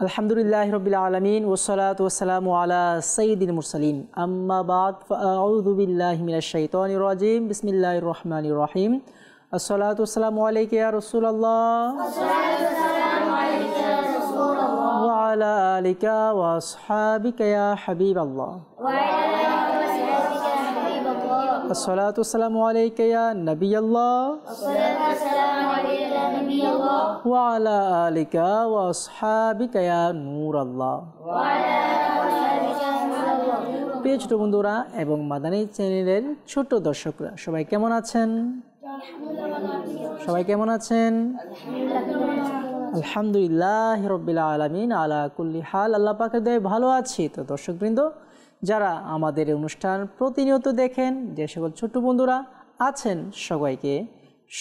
আলহামদুলিল্লাহি রাব্বিল আলামিন ওয়াসসালাতু ওয়াসসালামু আলা সাইয়্যিদিল মুরসালিন আম্মা বাদ ফাআউযু বিল্লাহি মিনাশ শাইতানির রাজিম বিসমিল্লাহির রহমানির রহিম আসসালাতু ওয়াসসালামু আলাইকা ইয়া রাসূলুল্লাহ ওয়া আলা আলিকা ওয়া আসহাবিকা ইয়া হাবিবাল্লাহ আসসালাতু ওয়াসসালামু আলাইকা ইয়া নবিয়াল্লাহ ওয়া আলা আলিকা ওয়া আসহাবিকা ইয়া নূরাল্লাহ। প্রিয় ছোট বন্ধুরা এবং মাদানী চ্যানেলের ছোট দর্শকরা সবাই কেমন আছেন? সবাই কেমন আছেন? আলহামদুলিল্লাহি রাব্বিল আলামিন আলা কুল্লি হাল, আল্লাহ পাকের দয়ায় ভালো আছি। তো দর্শকবৃন্দ, যারা আমাদের এই অনুষ্ঠান প্রতিনিয়ত দেখেন, যে সকল ছোট বন্ধুরা আছেন,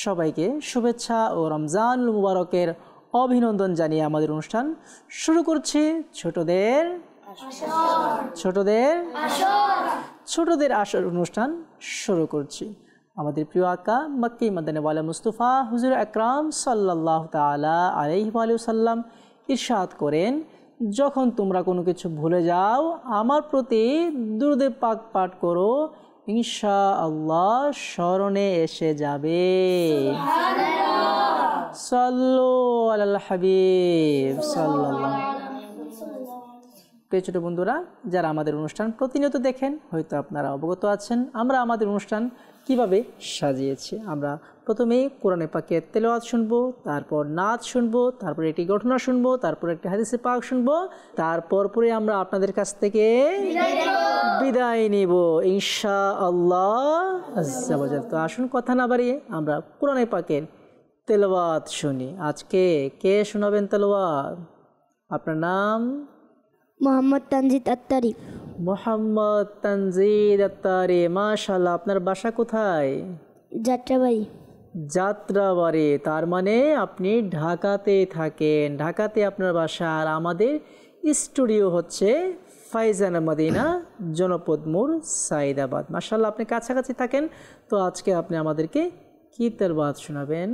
সবাইকে শুভেচ্ছা ও রমজানুল মুবারকের অভিনন্দন জানিয়ে আমাদের অনুষ্ঠান শুরু করছি। ছোটদের আসর অনুষ্ঠান শুরু করছি। আমাদের প্রিয় আকা মক্কি মদিনা ওয়ালা মুস্তাফা হুজুর আকরাম সাল্লাল্লাহু তাআলা আলাইহি ওয়া সাল্লাম ইরশাদ করেন, যখন তোমরা কোনো কিছু ভুলে যাও আমার প্রতি দুরূদে পাক পাঠ করো, ইনশাআল্লাহ স্মরণে এসে যাবে। সাল্লু আলাল হাবিব সাল্লাল্লাহু। প্রিয় ছোট বন্ধুরা, যারা আমাদের অনুষ্ঠান প্রতিনিয়ত দেখেন, হয়তো আপনারা অবগত আছেন আমরা আমাদের অনুষ্ঠান কিভাবে সাজিয়েছি। আমরা প্রথমেই কোরআনে পাকের তেলাওয়াত শুনবো, তারপর নাচ শুনবো, তারপর একটি ঘটনা শুনবো, তারপর একটি হাদিসে পাক শুনবো, তারপর পরে আমরা আপনাদের কাছ থেকে বিদায় নিব ইনশাআল্লাহ আজ্জা ওয়া জাল। তো আসুন কথা না বাড়িয়ে আমরা কোরআনে পাকের তেলাওয়াত শুনি। আজকে কে শোনাবেন তেলাওয়াত? আপনার নাম? মোহাম্মদ তানজিদ আত্তারি। মোহাম্মদ তানজিদ আত্তারি, মাশাআল্লাহ। আপনার বাসা কোথায়? যাত্রাবাড়ি। তার মানে আপনি ঢাকাতে থাকেন। ঢাকাতে আপনার বাসা, আর আমাদের স্টুডিও হচ্ছে ফাইজান মদিনা, জনপদ মোড়, সাইদাবাদ। মাশাআল্লাহ, আপনি কাছাকাছি থাকেন। তো আজকে আপনি আমাদেরকে কি তেলাওয়াত শোনাবেন?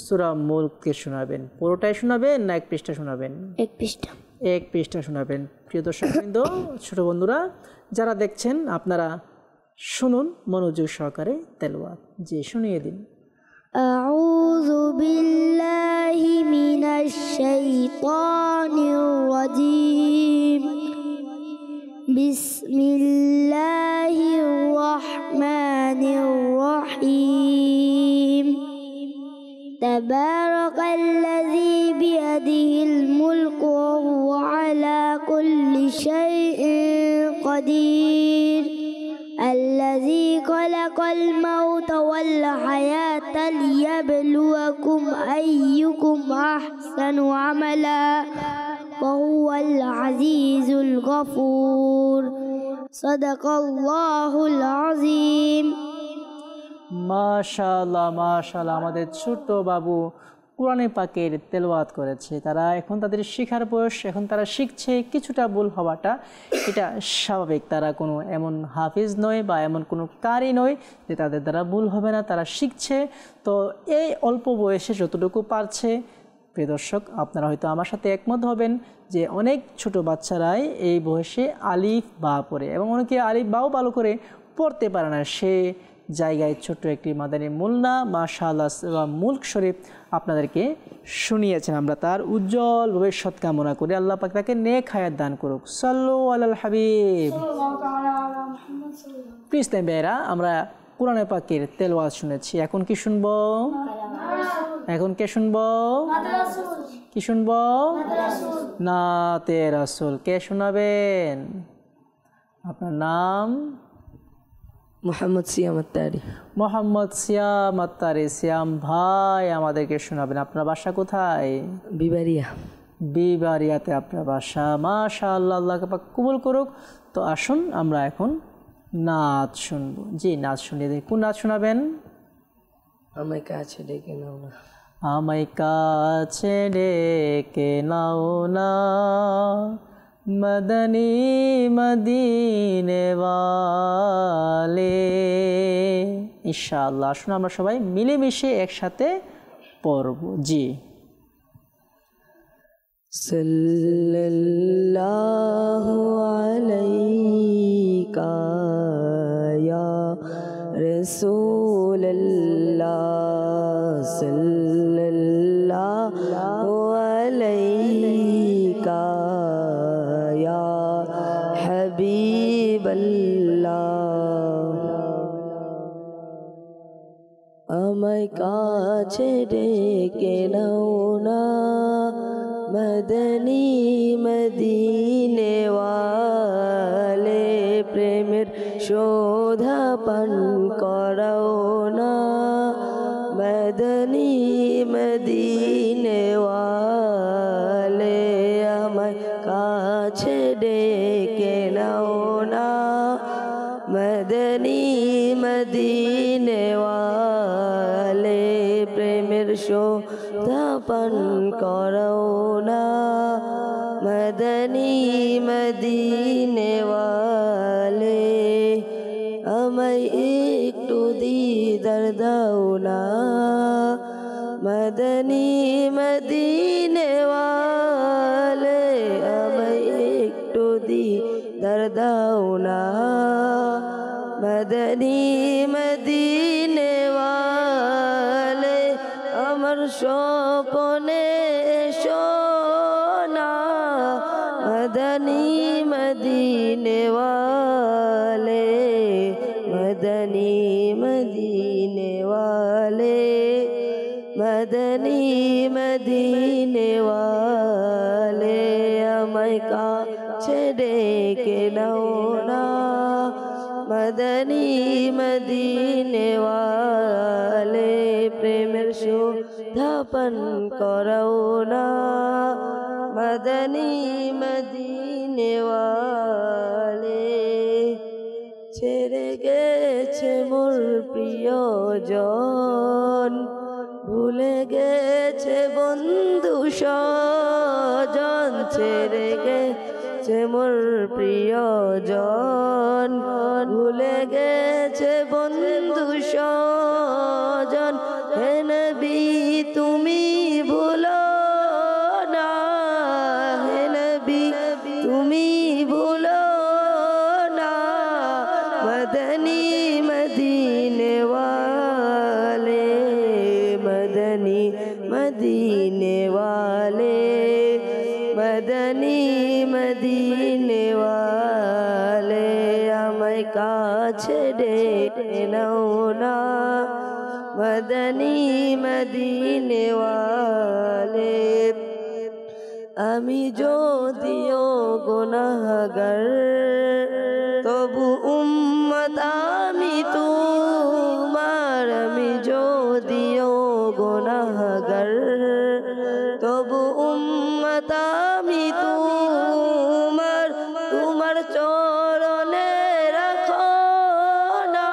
সূরা মুলককে শোনাবেন। পুরোটাই শোনাবেন না এক পৃষ্ঠা শোনাবেন? এক পৃষ্ঠা শোনাবেন। প্রিয় দর্শকবৃন্দ, ছোট বন্ধুরা যারা দেখছেন, আপনারা শুনুন মনোযোগ সহকারে তেলাওয়াত। জি, শুনিয়ে দিন। আউযু বিল্লাহি মিনাশ শাইতানির রাজিম। বিসমিল্লাহির রহমানির রহিম। তাবারাকাল্লাযী বিয়াদিহিল মুলকু ওয়া হুয়া আলা কুল্লি শাইইন কাদির। الذي خلق الموت والحياة ليبلوكم أيكم أحسن عملا وهو العزيز الغفور صدق الله العظيم। মাশাআল্লাহ মাশাআল্লাহ, আমাদের ছোট বাবু কোরআনে পাকের তেলাওয়াত করেছে। তারা এখন তাদের শেখার বয়স, এখন তারা শিখছে। কিছুটা ভুল হওয়াটা এটা স্বাভাবিক। তারা কোনো এমন হাফিজ নয় বা এমন কোনো কারি নয় যে তাদের দ্বারা ভুল হবে না, তারা শিখছে। তো এই অল্প বয়সে যতটুকু পারছে, প্রিয় দর্শক আপনারা হয়তো আমার সাথে একমত হবেন যে অনেক ছোট বাচ্চারাই এই বয়সে আলিফ বা পড়ে, এবং অনেকে আলিফ বাও ভালো করে পড়তে পারে না। সে জায়গায় ছোট্ট একটি মাদানী মুলনা মাশাআল্লাহ মুলক শরীফ আপনাদেরকে শুনিয়েছেন। আমরা তার উজ্জ্বল ভবিষ্যৎ কামনা করি, আল্লাহ পাক তাকে নেক হায়াত দান করুক। সাল্লু আলাল হাবিব। প্রিয় ইসলামী ভাইয়েরা, আমরা কোরআনে পাকের তেলাওয়াত শুনেছি। এখন কি শুনবো? কি শুনবো? নাতে রাসূল। কে শোনাবেন? আপনার নাম? মোহাম্মদ সিয়াম আত্তারি। মোহাম্মদ সিয়াম আত্তারি। সিয়াম ভাই আমাদেরকে শোনাবেন। আপনার বাসা কোথায়? বিবারিয়াতে আপনার বাসা। মাশাআল্লাহ, আল্লাহ পাক কবুল করুক। তো আসুন আমরা এখন নাচ শুনবো। জি, নাচ শুনিয়ে দিন। কোন নাচ শোনাবেন? আমায় কাছে ডেকে নাও না। আমায় কাছে ডেকে নাও না, মদনী মদিনে ওয়ালে। ইনশাআল্লাহ আসুন আমরা সবাই মিলেমিশে একসাথে পড়ব। জি। सल्लल्लाहु अलैका या रसूल अल्लाह सल्लल्लाहु अलैका या हबीब अल्लाह আমায় কাছে ডেকে নাও না মদনী মদিনে ওয়ালে প্রেমের শোধা পান করাও না মদনী মদিনে ওয়ালে আমায় কাছে ডেকে নাও না মদনী মদিনে ওয়ালে প্রেমের শোধা পান করাও না মদনী মদিনে ওয়ালে আমায় একটু দিদার দাও না মদনী মদিনে ওয়ালে আমায় একটু দিদার দাও না মদনী মদিনে ওয়ালে আমার স্বপনে সোনা মদনী মদিনে ওয়ালে মদনী মদিনে ওয়ালে মদনী মদিনে ওয়ালে আমায় কাছে ডেকে নাও না মদনী মদিনে ওয়ালে প্রেমের শোধা পান করাও না মদনী মদিনে ওয়ালে ছেড়ে গেছে মোর প্রিয়জন ভুলে গেছে বন্ধু স্বজন ছেড়ে গেছে মোর প্রিয়জন ভুলে গেছে বন্ধু স্বজন হে নবী তুমি ভুলো না হে নবী তুমি ভুলো না মদনী মদিনে ওয়ালে মদনী মদিনে ওয়ালে মদনী মদিনে ওয়ালে আমায় কাছে ডেকে নাও না মদনী মদিনে ওয়ালে আমি যদিও গুনাহগার তবু উম্মত আমি তোমার আমি যদিও গুনাহগার তবু উম্মত আমি তোমার তোমার চরণে রাখো না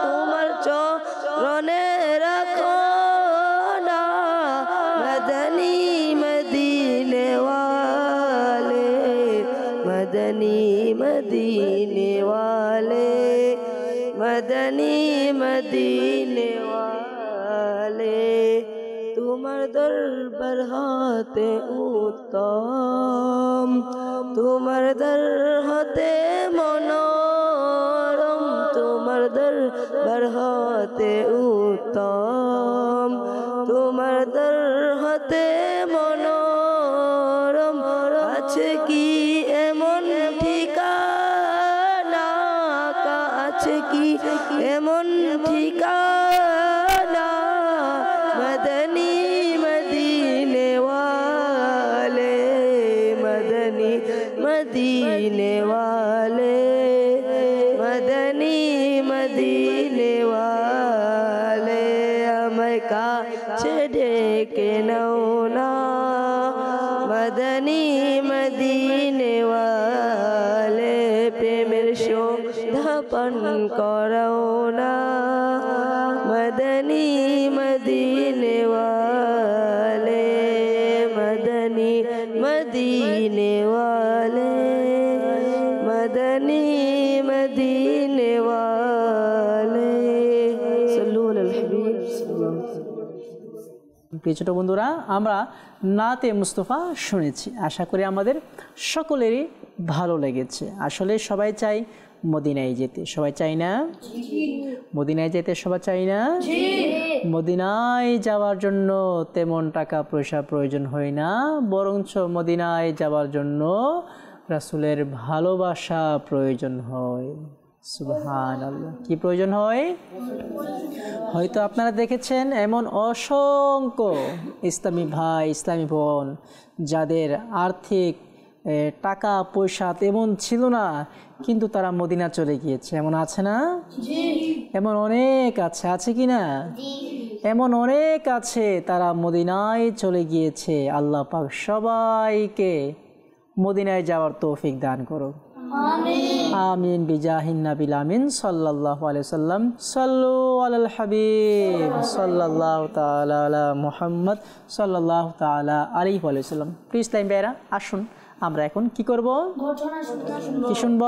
তোমার চরণে রাখো না মদনী মদিনে ওয়ালে মদনী মদিনে ওয়ালে মদনী মদিনে ওয়ালে তোমার দরবার হতে উত্তম তোমার দর হতে মনোরম তোমার দরবার হতে উত্তম তোমার দর হতে মনোরম আছে কি এমন ঠিকানা আছে কি এমন ঠিকানা মদনী মদিনে ওয়ালে মদনী মদিনে ওয়ালে মদনী মদিনে ওয়ালে আমায় কাছে ডেকে নাও না মদনী মদিনে ওয়ালে প্রেমের শোধা পান করাও না মদনী মদিনে ওয়ালে মদনী মদিনে ওয়ালে মদনী মদিনে ওয়ালে সল্লু আলাল হাবিব। প্রিয় ছোট বন্ধুরা, আমরা নাতে মুস্তফা শুনেছি, আশা করি আমাদের সকলেরই ভালো লেগেছে। আসলে সবাই চাই মদিনায় যেতে, সবাই চাই না? মদিনায় যেতে সবাই চাই না? মদিনায় যাওয়ার জন্য তেমন টাকা পয়সা প্রয়োজন হয় না, বরঞ্চ মদিনায় যাওয়ার জন্য রাসূলের ভালোবাসা প্রয়োজন হয়। সুবহানাল্লাহ। কি প্রয়োজন হয়? হয়তো আপনারা দেখেছেন এমন অসংখ্য ইসলামী ভাই, ইসলামী বোন যাদের আর্থিক টাকা পয়সা তেমন ছিল না, কিন্তু তারা মদিনা চলে গিয়েছে। এমন আছে না? এমন অনেক আছে, আছে কি না? এমন অনেক আছে, তারা মদিনায় চলে গিয়েছে। আল্লাহ পাক সবাইকে মদিনায় যাওয়ার তৌফিক দান করুক। আমিন বিজাহিন নাবিল আমিন সাল্লাল্লাহু আলাইহি সাল্লাম। সাল্লু আলাল হাবিব সাল্লাল্লাহু তাআলা আলা মুহাম্মদ সাল্লাল্লাহু তাআলা আলাইহি ওয়া সাল্লাম। প্লিজ টাইম বেরা, আসুন আমরা এখন কি করব? কি শুনব?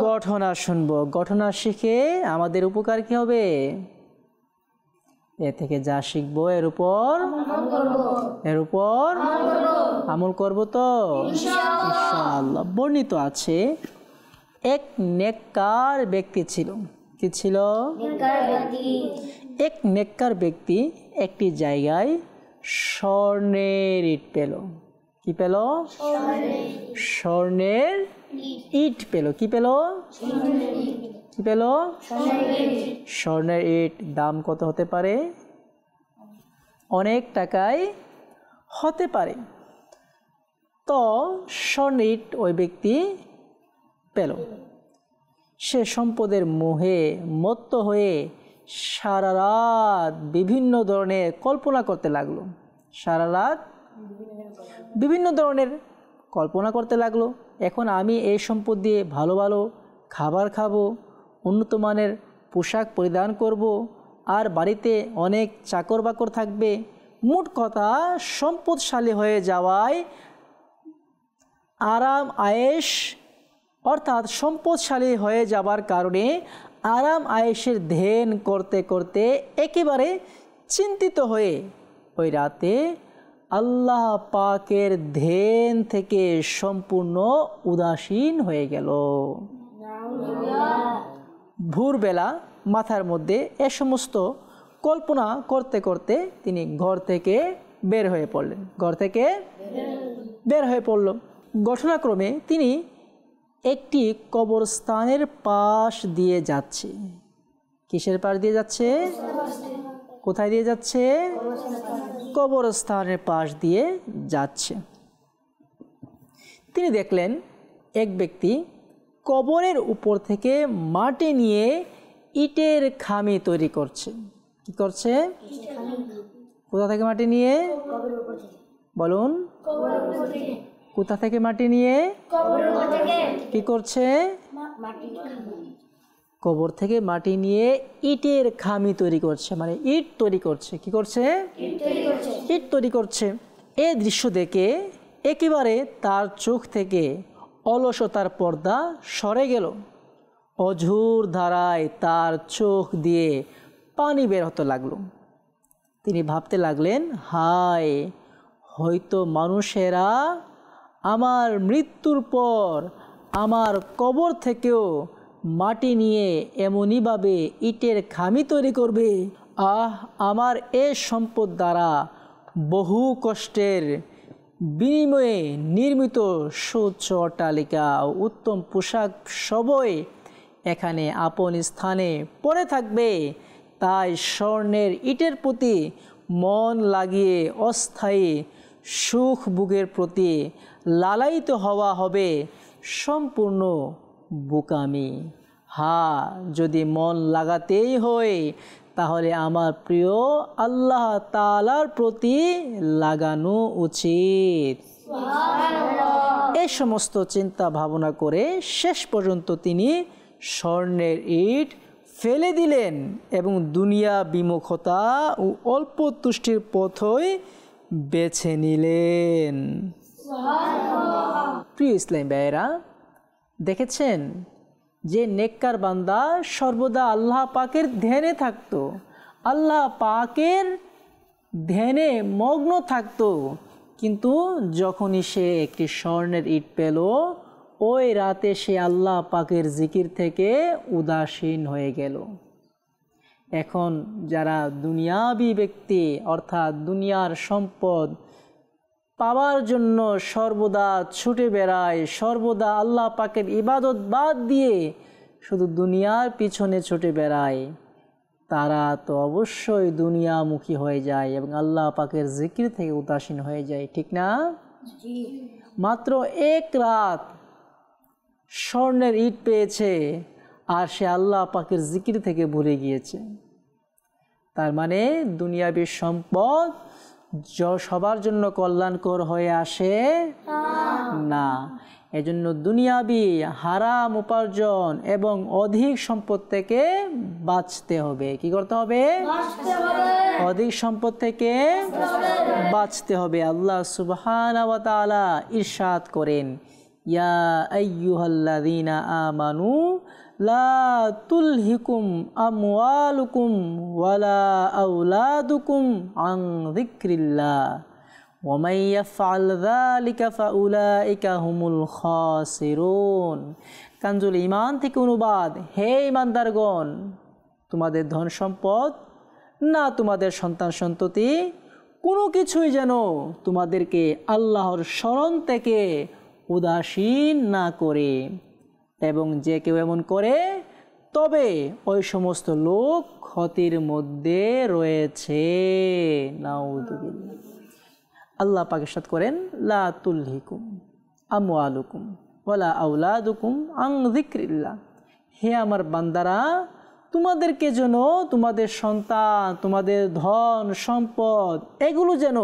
ঘটনা শুনব। ঘটনা শিখে আমাদের উপকার কি হবে? এ থেকে যা শিখবো এর উপর আমল করব তো ইনশাআল্লাহ। বর্ণিত আছে এক নেককার ব্যক্তি ছিল। কি ছিল? এক নেককার ব্যক্তি একটি জায়গায় স্বর্ণের ইট পেল। কি পেল? স্বর্ণের ইট পেল। কি পেল? কি পেল? স্বর্ণের ইট। দাম কত হতে পারে? অনেক টাকায় হতে পারে। তো স্বর্ণের ইট ওই ব্যক্তি পেল। সে সম্পদের মোহে মত্ত হয়ে সারা রাত বিভিন্ন ধরনের কল্পনা করতে লাগলো। সারা রাত বিভিন্ন ধরনের কল্পনা করতে লাগলো। এখন আমি এই সম্পদ দিয়ে ভালো ভালো খাবার খাবো, উন্নত মানের পোশাক পরিধান করব, আর বাড়িতে অনেক চাকর বাকর থাকবে। মোট কথা সম্পদশালী হয়ে যাওয়ায় আরাম আয়েশ, অর্থাৎ সম্পদশালী হয়ে যাবার কারণে আরাম আয়েশের ধ্যান করতে করতে একেবারে চিন্তিত হয়ে ওই রাতে আল্লাহ পাকের ধ্যান থেকে সম্পূর্ণ উদাসীন হয়ে গেল। ভোরবেলা মাথার মধ্যে এ সমস্ত কল্পনা করতে করতে তিনি ঘর থেকে বের হয়ে পড়লেন। ঘর থেকে বের হয়ে পড়ল। ঘটনাক্রমে তিনি একটি কবরস্থানের পাশ দিয়ে যাচ্ছে। কিসের পাশ দিয়ে যাচ্ছে? কোথায় দিয়ে যাচ্ছে? কবরস্থানের পাশ দিয়ে যাচ্ছে। তিনি দেখলেন এক ব্যক্তি কবরের উপর থেকে মাটি নিয়ে ইটের খামি তৈরি করছে। কি করছে? কোথা থেকে মাটি নিয়ে? বলুন, কোথা থেকে মাটি নিয়ে কি করছে? কবর থেকে মাটি নিয়ে ইটের খামি তৈরি করছে, মানে ইট তৈরি করছে। কি করছে? ইট তৈরি করছে। এই দৃশ্য দেখে একেবারে তার চোখ থেকে অলসতার পর্দা সরে গেল। অঝোর ধারায় তার চোখ দিয়ে পানি বের হতে লাগলো। তিনি ভাবতে লাগলেন, হায়, হয়তো মানুষেরা আমার মৃত্যুর পর আমার কবর থেকেও মাটি নিয়ে এমনইভাবে ইটের খামি তৈরি করবে। আমার এ সম্পদ দ্বারা বহু কষ্টের বিনিময়ে নির্মিত সুউচ্চ অট্টালিকা ও উত্তম পোশাক সবই এখানে আপন স্থানে পড়ে থাকবে। তাই স্বর্ণের ইটের প্রতি মন লাগিয়ে অস্থায়ী সুখ ভোগের প্রতি লালায়িত হওয়া হবে সম্পূর্ণ বোকামি। হ্যাঁ, যদি মন লাগাতেই হয় তাহলে আমার প্রিয় আল্লাহ তাআলার প্রতি লাগানো উচিত। এই সমস্ত চিন্তা ভাবনা করে শেষ পর্যন্ত তিনি স্বর্ণের ইট ফেলে দিলেন এবং দুনিয়া বিমুখতা ও অল্প তুষ্টির পথই বেছে নিলেন। প্রিয় ইসলাম ভাইয়েরা, দেখেছেন যে নেককার বান্দা সর্বদা আল্লাহ পাকের ধ্যানে থাকতো, আল্লাহ পাকের ধ্যানে মগ্ন থাকতো, কিন্তু যখনই সে একটি স্বর্ণের ইট পেল, ওই রাতে সে আল্লাহ পাকের জিকির থেকে উদাসীন হয়ে গেল। এখন যারা দুনিয়াবী ব্যক্তি, অর্থাৎ দুনিয়ার সম্পদ পাওয়ার জন্য সর্বদা ছুটে বেড়ায়, সর্বদা আল্লাহ পাকের ইবাদত বাদ দিয়ে শুধু দুনিয়ার পিছনে ছুটে বেড়ায়, তারা তো অবশ্যই দুনিয়ামুখী হয়ে যায় এবং আল্লাহ পাকের জিকির থেকে উদাসীন হয়ে যায়, ঠিক না? মাত্র এক রাত স্বর্ণের ইট পেয়েছে আর সে আল্লাহ পাকের জিকির থেকে ভুলে গিয়েছে। তার মানে দুনিয়াবী সম্পদ সবার জন্য কল্যাণকর হয়ে আসে না। এজন্য দুনিয়াবি হারাম উপার্জন এবং অধিক সম্পদ থেকে বাঁচতে হবে। কি করতে হবে? অধিক সম্পদ থেকে বাঁচতে হবে। আল্লাহ সুবহানাহু ওয়া তাআলা ইরশাদ করেন, ইয়া আইয়ুহাল্লাযীনা আমানু লা তুলহিকুম আমওয়ালুকুম ওয়ালা আওলাদুকুম আন যিকরিল্লাহ ওয়া মান ইয়াফআল যালিকা ফাউলাইকা হুমুল খাসিরুন। কানজুল ঈমান থেকে অনুবাদ, হে ঈমানদারগণ, তোমাদের ধন সম্পদ না তোমাদের সন্তান সন্ততি কোনো কিছুই যেন তোমাদেরকে আল্লাহর স্মরণ থেকে উদাসীন না করে, এবং যে কেউ এমন করে তবে ওই সমস্ত লোক ক্ষতির মধ্যে রয়েছে। নাউযুবিল্লাহ। আল্লাহ পাক ইরশাদ করেন, লা তুলহিকুম আমওয়ালুকুম ওয়ালা আওলাদুকুম আন যিকরিল্লাহ। হে আমার বান্দারা, তোমাদেরকে যেন তোমাদের সন্তান, তোমাদের ধন সম্পদ এগুলো যেন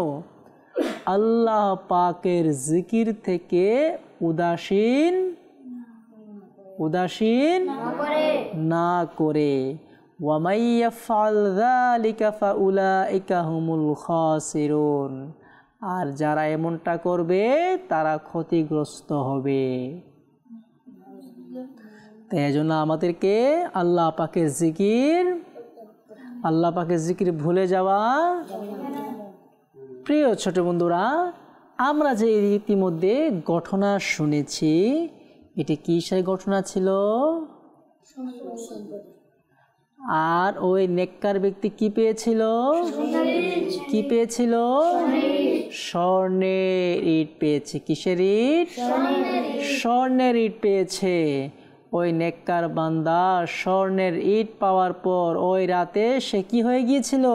আল্লাহ পাকের জিকির থেকে উদাসীন না করে। ওয়া মান ইয়াফআল যালিকা ফাউলাইকা হুমুল খাসিরুন। আর যারা এমনটা করবে তারা ক্ষতিগ্রস্ত হবে। তাই এজন্য আমাদেরকে আল্লাহ পাকের জিকির ভুলে যাওয়া। প্রিয় ছোট বন্ধুরা, আমরা যে ইতিমধ্যে ঘটনা শুনেছি, এটি কিসের ঘটনা ছিল? আর ওই নেককার ব্যক্তি কি পেয়েছিল? স্বর্ণের ইট পেয়েছে। কিসের ইট? স্বর্ণের ইট পেয়েছে। ওই নেককার বান্দা স্বর্ণের ইট পাওয়ার পর ওই রাতে সে কি হয়ে গিয়েছিল?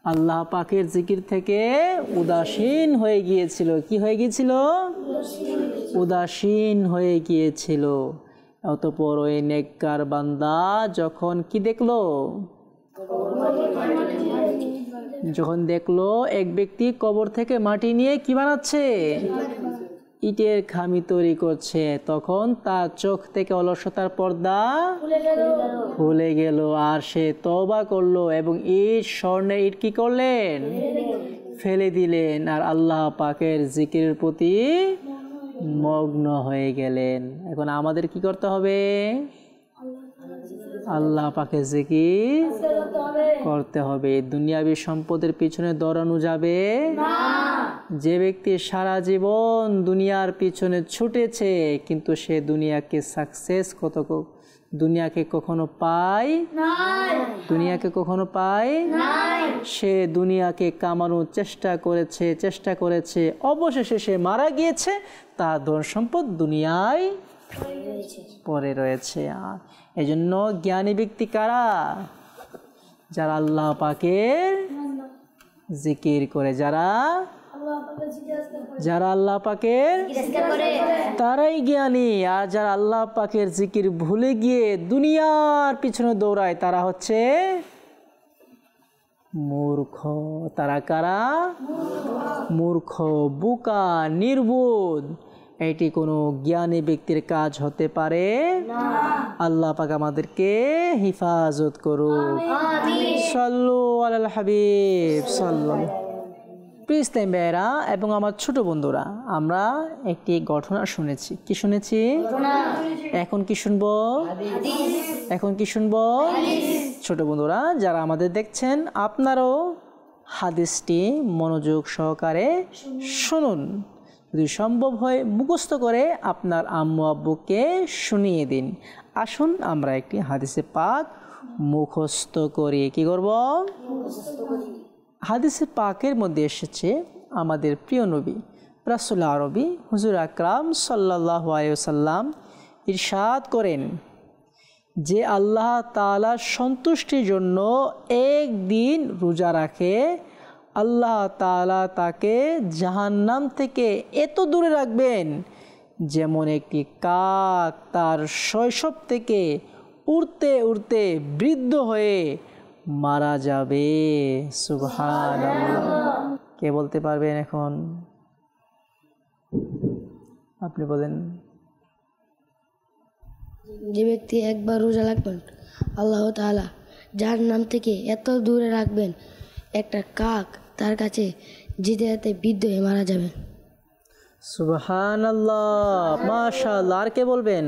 আল্লাহ পাকের জিকির থেকে উদাসীন হয়ে গিয়েছিল। কি হয়ে গিয়েছিল? উদাসীন হয়ে গিয়েছিল। অতঃপর ওই নেককার বান্দা যখন কি দেখলো? যখন দেখলো এক ব্যক্তি কবর থেকে মাটি নিয়ে কি বানাচ্ছে? ইটের খামি তৈরি করছে, তখন তার চোখ থেকে অলসতার পর্দা খুলে গেল আর সে তওবা করলো এবং স্বর্ণের ইট কি করলেন? ফেলে দিলেন আর আল্লাহ পাকের জিকিরের প্রতি মগ্ন হয়ে গেলেন। এখন আমাদের কি করতে হবে? আল্লাহ পাকের জিকির করতে হবে। দুনিয়াবী সম্পদের পিছনে দৌড়ানো যাবে না। যে ব্যক্তি সারা জীবন দুনিয়ার পিছনে ছুটেছে কিন্তু সে দুনিয়াকে কখনো পায় নাই। সে দুনিয়াকে কামানোর চেষ্টা করেছে, অবশেষে সে মারা গিয়েছে, তার ধন সম্পদ দুনিয়ায় পড়ে রয়েছে। এজন্য জ্ঞানী ব্যক্তি কারা? যারা আল্লাহ পাকের জিকির করে, যারা আল্লাহ পাকের তারাই জ্ঞানী। আর যারা আল্লাহ পাকের জিকির ভুলে গিয়ে দুনিয়ার পিছনে দৌড়ায় তারা হচ্ছে মূর্খ। তারা কারা? মূর্খ, বোকা, নির্বোধ। এটি কোনো জ্ঞানী ব্যক্তির কাজ হতে পারে না। আল্লাহ পাক আমাদেরকে হিফাজত করুক। সাল্লু আলাল হাবিব সাল্লাল্লাহু। প্রিয় ইসলামী ভাইয়েরা এবং আমার ছোট বন্ধুরা, আমরা একটি ঘটনা শুনেছি। কি শুনেছি? এখন কি শুনবো? ছোট বন্ধুরা যারা আমাদের দেখছেন, আপনারাও হাদিসটি মনোযোগ সহকারে শুনুন। যদি সম্ভব হয় মুখস্থ করে আপনার আম্মু আব্বুকে শুনিয়ে দিন। আসুন আমরা একটি হাদিসে পাক মুখস্থ করি। কি করব? হাদিসে পাকের মধ্যে এসেছে আমাদের প্রিয় নবী রাসূল আরবি হুজুর আকরাম সাল্লাল্লাহু আলাইহি ওয়াসাল্লাম ইরশাদ করেন যে আল্লাহ তাআলার সন্তুষ্টির জন্য একদিন রোজা রাখে, আল্লাহ তাআলা তাকে জাহান্নাম থেকে এত দূরে রাখবেন যেমন একটি কাক তার শৈশব থেকে উড়তে উড়তে বৃদ্ধ হয়ে মারা যাবে। সুবহানাল্লাহ। কে বলতে পারবেন এখন? আপনি বলেন। যে ব্যক্তি একবার রোজা রাখবেন আল্লাহ তাআলা জাহান্নাম থেকে এত দূরে রাখবেন একটা কাক তার কাছে যেতে যেতে বৃদ্ধ হয়ে মারা যাবে। সুবহানাল্লাহ, মাশাআল্লাহ। আর কে বলবেন?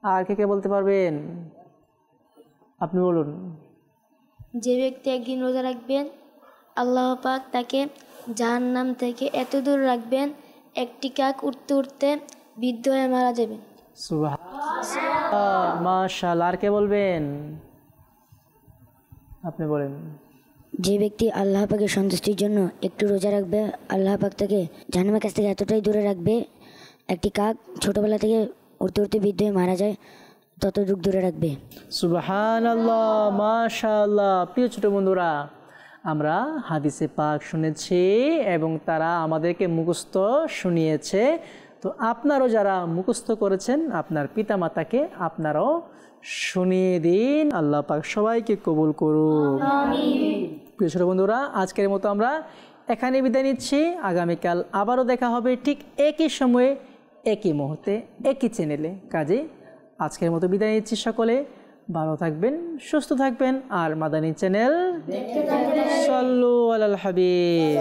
আর কে বলতে পারবেন? আপনি বলুন। যে ব্যক্তি একদিন রোজা রাখবেন আল্লাহ পাক তাকে জাহান্নাম থেকে এত দূর রাখবেন একটি কাক উঠতে উঠতে বৃদ্ধ হয়ে মারা যাবে। সুবহানাল্লাহ, মাশাআল্লাহ। আর কে বলবেন? আপনি বলেন। যে ব্যক্তি আল্লাহ পাকের সন্তুষ্টির জন্য একটু রোজা রাখবে আল্লাহ পাক তাকে জাহান্নামের কাছ থেকে এতটাই দূরে রাখবে একটি কাক ছোটবেলা থেকে উড়তে উড়তে বৃদ্ধ হয়ে মারা যায় ততটুকু দূরে রাখবে। সুবহানাল্লাহ, মাশাআল্লাহ। প্রিয় ছোট বন্ধুরা, আমরা হাদিসে পাক শুনেছি এবং তারা আমাদেরকে মুখস্থ শুনিয়েছে। তো আপনারও যারা মুখস্থ করেছেন আপনার পিতামাতাকে আপনারাও শুনিয়ে দিন। আল্লাহ পাক সবাইকে কবুল করুন। প্রিয় ছোট বন্ধুরা, আজকের মতো আমরা এখানে বিদায় নিচ্ছি। আগামীকাল আবারও দেখা হবে ঠিক একই সময়ে একই মুহূর্তে একই চ্যানেলে। কাজে আজকের মতো বিদায় নিচ্ছি। সকলে ভালো থাকবেন, সুস্থ থাকবেন, আর মাদানী চ্যানেল সাল্লু আলাল হাবিব।